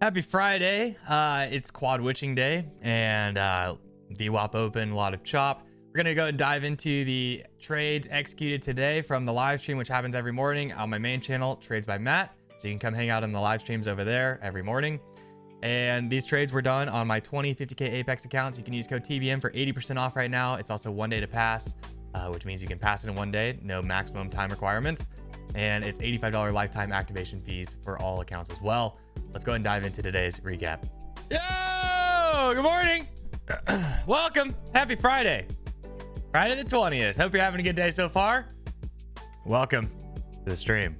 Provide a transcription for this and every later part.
Happy Friday. It's quad witching day and VWAP open, a lot of chop. We're going to go and dive into the trades executed today from the live stream, which happens every morning on my main channel, Trades by Matt. So you can come hang out in the live streams over there every morning. And these trades were done on my 20, 50K Apex accounts. You can use code TBM for 80% off right now. It's also 1 day to pass, which means you can pass it in 1 day, no maximum time requirements. And it's $85 lifetime activation fees for all accounts as well. Let's go ahead and dive into today's recap. Yo, good morning. Welcome. Happy Friday. Friday the 20th. Hope you're having a good day so far. Welcome to the stream.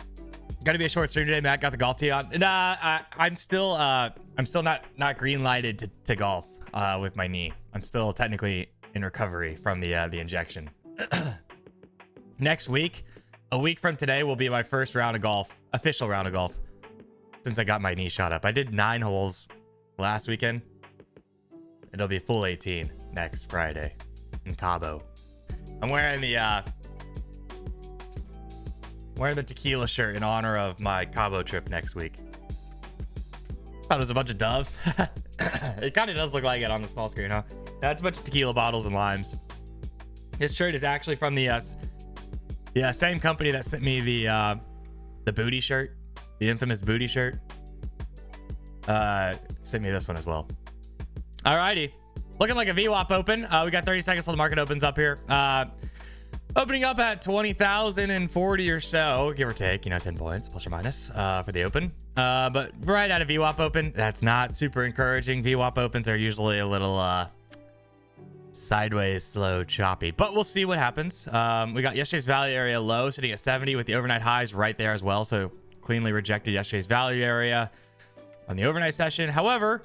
Got to be a short stream today. Matt got the golf tee on. Nah, I'm still not green lighted to golf with my knee. I'm still technically in recovery from the injection. Next week, a week from today, will be my first round of golf, official round of golf, since I got my knee shot up. I did 9 holes last weekend. It'll be full 18 next Friday in Cabo. I'm wearing the tequila shirt in honor of my Cabo trip next week. Thought it was a bunch of doves. It kind of does look like it on the small screen, huh? That's a bunch of tequila bottles and limes. This shirt is actually from the same company that sent me the booty shirt, the infamous booty shirt. Sent me this one as well. Alrighty, looking like a VWAP open. We got 30 seconds till the market opens up here. Opening up at 20,040 or so, give or take, 10 points plus or minus for the open. But right at a VWAP open, that's not super encouraging. VWAP opens are usually a little sideways, slow, choppy, but we'll see what happens. We got yesterday's value area low sitting at 70 with the overnight highs right there as well. So cleanly rejected yesterday's value area on the overnight session. However,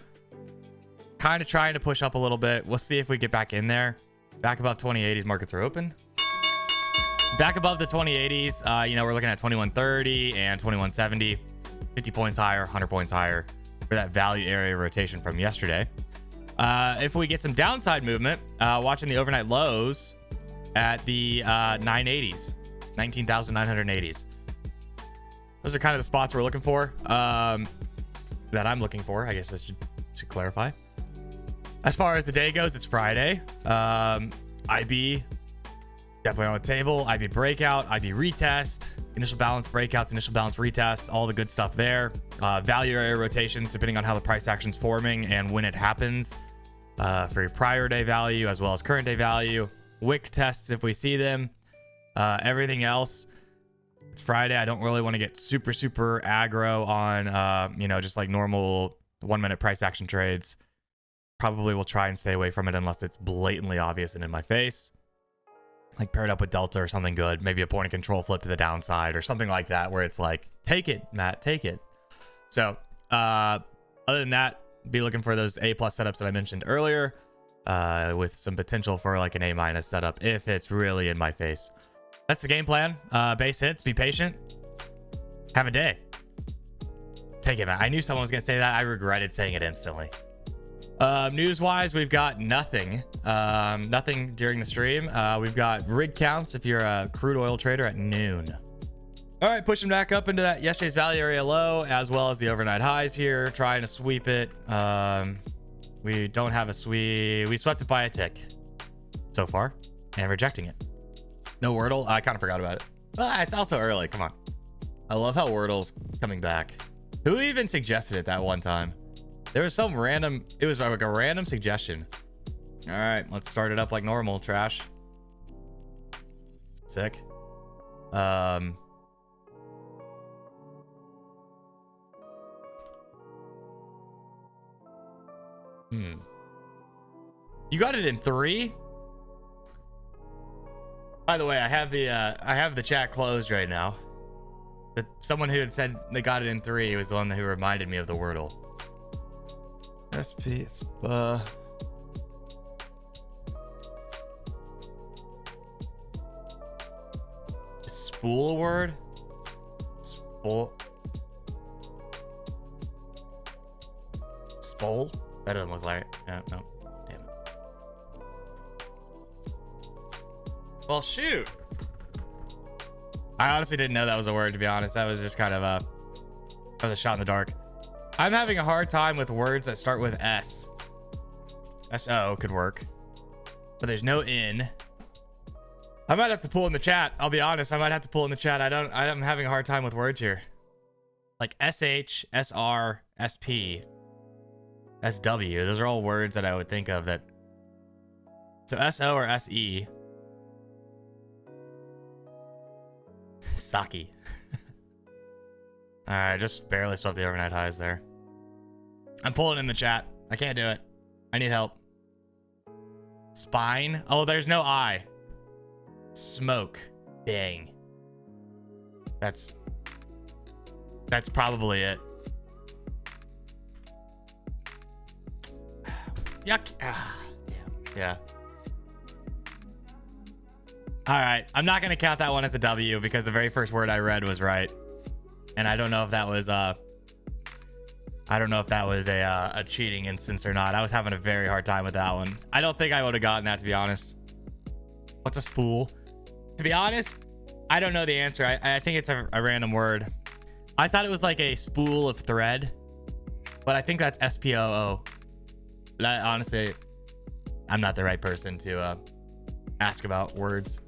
kind of trying to push up a little bit. We'll see if we get back in there. Back above 2080s, markets are open. Back above the 2080s, we're looking at 2130 and 2170, 50 points higher, 100 points higher for that value area rotation from yesterday. If we get some downside movement, watching the overnight lows at the 980s, 19,980s. Those are kind of the spots we're looking for, that I'm looking for. I guess I should clarify. As far as the day goes, it's Friday. IB definitely on the table. IB breakout, IB retest, initial balance breakouts, initial balance retests, all the good stuff there. Value area rotations, depending on how the price action's forming and when it happens, for your prior day value as well as current day value. Wick tests if we see them. Everything else, it's Friday. I don't really want to get super aggro on just like normal 1 minute price action trades. Probably will try and stay away from it unless it's blatantly obvious and in my face, like paired up with Delta or something good, maybe a point of control flip to the downside or something like that, where it's like, take it, Matt, take it. So other than that, be looking for those A+ setups that I mentioned earlier, with some potential for like an A- setup if it's really in my face. That's the game plan. Base hits, be patient, have a day, take it, Matt. I knew someone was gonna say that. I regretted saying it instantly. News wise, we've got nothing during the stream. We've got rig counts if you're a crude oil trader at noon. All right, pushing back up into that yesterday's value area low as well as the overnight highs here, trying to sweep it. We don't have a sweep. We swept it by a tick so far and rejecting it. No Wordle. I kind of forgot about it. It's also early. Come on. I love how Wordle's coming back. Who even suggested it that one time? There was some random, it was like a random suggestion. All right, let's start it up like normal. Trash. Sick. You got it in 3? By the way, I have the chat closed right now. Someone who had said they got it in 3 was the one who reminded me of the Wordle. SP spa. Is spool a word? Spool. Spole? That doesn't look like it. No. Damn it. Well, shoot. I honestly didn't know that was a word, to be honest. That was just kind of that was a shot in the dark. I'm having a hard time with words that start with S. S-O could work, but there's no N. I might have to pull in the chat. I'll be honest. I might have to pull in the chat. I'm having a hard time with words here. Like SH, SR, SP, SW. Those are all words that I would think of that. So SO or SE. Saki. All right, just barely swept the overnight highs there. I'm pulling in the chat. I can't do it. I need help. Spine. Oh, there's no I. Smoke. Dang. That's probably it. Yuck. Ah, damn. Yeah. All right. I'm not going to count that one as a W because the very first word I read was right. And I don't know if that was a cheating instance or not. I was having a very hard time with that one. I don't think I would have gotten that, to be honest. What's a spool? To be honest, I don't know the answer. I think it's a random word. I thought it was like a spool of thread, but I think that's SPOO. Honestly, I'm not the right person to ask about words.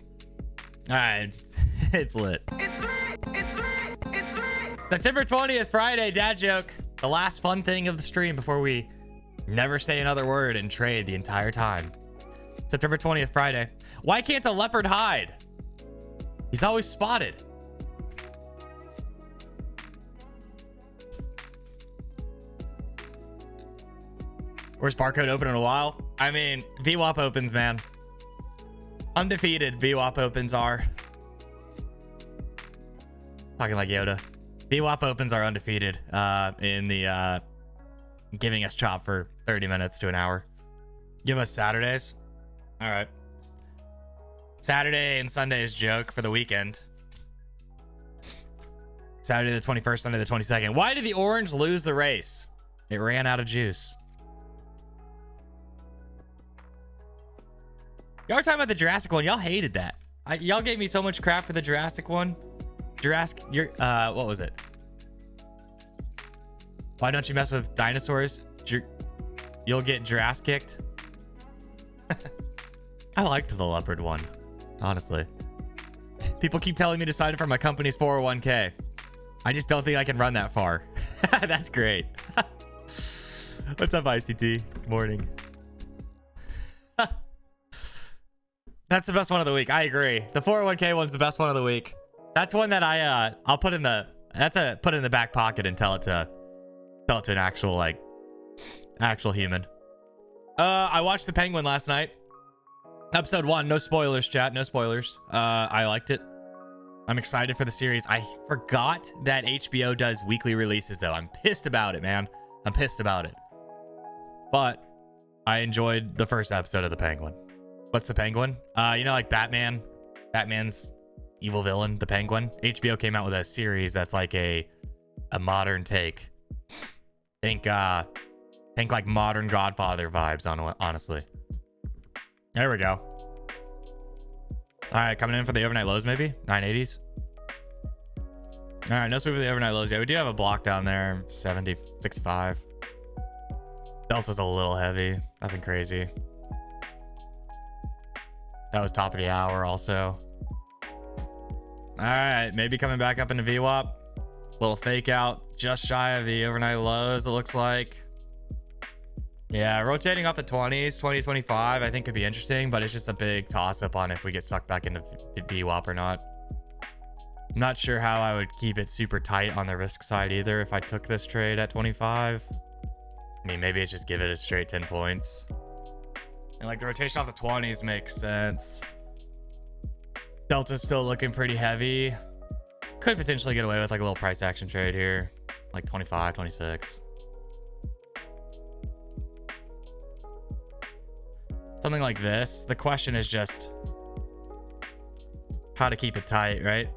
All right, it's lit. It's lit. It's lit. It's lit. September 20th, Friday, dad joke. The last fun thing of the stream before we never say another word and trade the entire time. September 20th, Friday. Why can't a leopard hide? He's always spotted. Where's barcode open in a while? I mean, VWAP opens, man. Undefeated VWAP opens are. Talking like Yoda. VWAP opens are undefeated in the giving us chop for 30 minutes to an hour. Give us Saturdays. All right. Saturday and Sunday's joke for the weekend. Saturday the 21st, Sunday the 22nd. Why did the orange lose the race? It ran out of juice. Y'all were talking about the Jurassic one. Y'all hated that. Y'all gave me so much crap for the Jurassic one. Jurassic, what was it? Why don't you mess with dinosaurs? You'll get Jurassic kicked. I liked the leopard one, honestly. People keep telling me to sign up for my company's 401k. I just don't think I can run that far. That's great. What's up, ICT? Good morning. That's the best one of the week. I agree. The 401k one's the best one of the week. That's one that I'll put in the put it in the back pocket and tell it to an actual human. I watched The Penguin last night. Episode 1, no spoilers, chat, no spoilers. I liked it. I'm excited for the series. I forgot that HBO does weekly releases though. I'm pissed about it, man. I'm pissed about it. But I enjoyed the first episode of The Penguin. What's The Penguin? You know, like Batman's evil villain, the Penguin. HBO came out with a series that's like a modern take. Think like modern Godfather vibes on, honestly. There we go. All right, coming in for the overnight lows, maybe 980s. All right, no sweep of the overnight lows yet. We do have a block down there, 70, 65. Delta's a little heavy, nothing crazy. That was top of the hour also. All right, maybe coming back up into VWAP. Little fake out, just shy of the overnight lows, it looks like. Yeah, rotating off the 20s, 20, 25, I think could be interesting, but it's just a big toss up on if we get sucked back into VWAP or not. I'm not sure how I would keep it super tight on the risk side either if I took this trade at 25. I mean, maybe it's just give it a straight 10 points. And like the rotation off the 20s makes sense. Delta's still looking pretty heavy. Could potentially get away with like a little price action trade here. Like 25, 26. Something like this. The question is just how to keep it tight, right?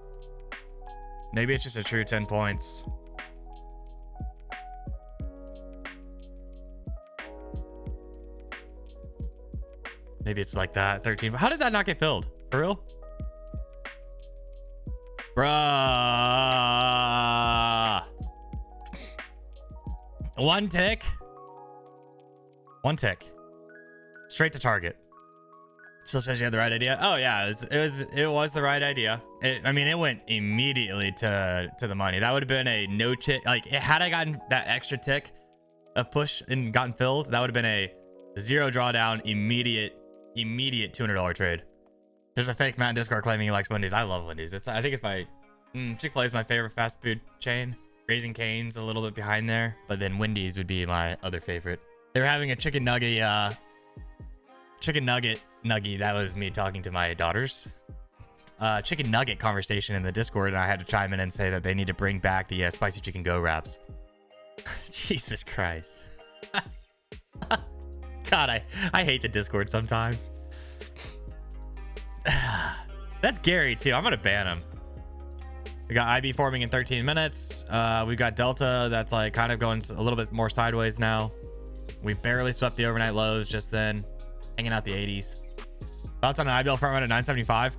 Maybe it's just a true 10 points. Maybe it's like that, 13. How did that not get filled? For real? Bruh. One tick. One tick. Straight to target. Still says you had the right idea. Oh yeah, it was the right idea. I mean, it went immediately to the money. That would have been a no tick. Like, had I gotten that extra tick of push and gotten filled, that would have been a 0 drawdown, immediate $200 trade. There's a fake Matt in Discord claiming he likes Wendy's. I love Wendy's. I think it's my Chick-fil-A is my favorite fast food chain. Raising Cane's a little bit behind there, but then Wendy's would be my other favorite. They were having a chicken nugget nugget. That was me talking to my daughters. Chicken nugget conversation in the Discord, and I had to chime in and say that they need to bring back the spicy chicken go wraps. Jesus Christ. God, I hate the Discord sometimes. That's Gary too. I'm gonna ban him. We got IB forming in 13 minutes. We've got Delta that's like kind of going a little bit more sideways now. We barely swept the overnight lows just then, hanging out the 80s. Thoughts on an IBL front run at 975?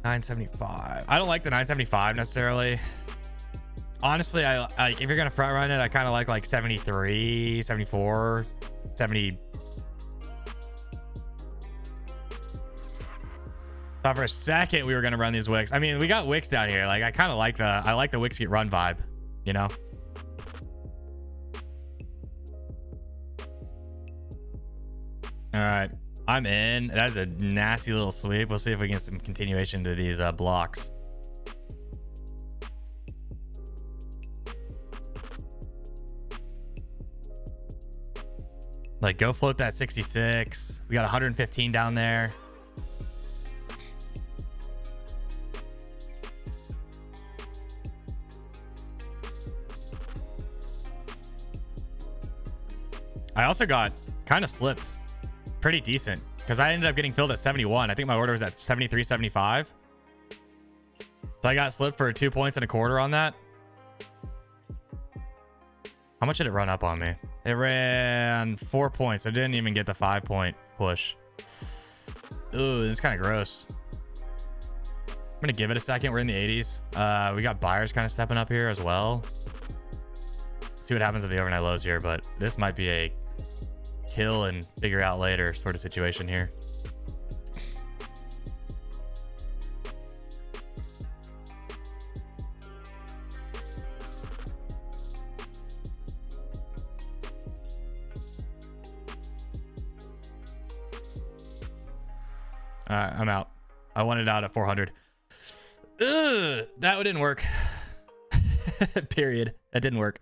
975. I don't like the 975 necessarily. Honestly, I like, if you're gonna front run it, I kind of like 73, 74, 70. Thought for a second we were gonna run these wicks. I mean, we got wicks down here. Like, I kind of like the wicks get run vibe, you know. All right, I'm in. That's a nasty little sweep. We'll see if we can get some continuation to these blocks. Like, go float that 66. We got 115 down there. I also got kind of slipped pretty decent because I ended up getting filled at 71. I think my order was at 73, 75. So I got slipped for 2 points and a quarter on that. How much did it run up on me? It ran 4 points. I didn't even get the 5-point push. Ooh, it's kind of gross. I'm gonna give it a second. We're in the 80s. We got buyers kind of stepping up here as well. See what happens at the overnight lows here, but this might be a kill and figure out later sort of situation here. I'm out. I wanted out at 400. Ugh, that didn't work. Period. That didn't work.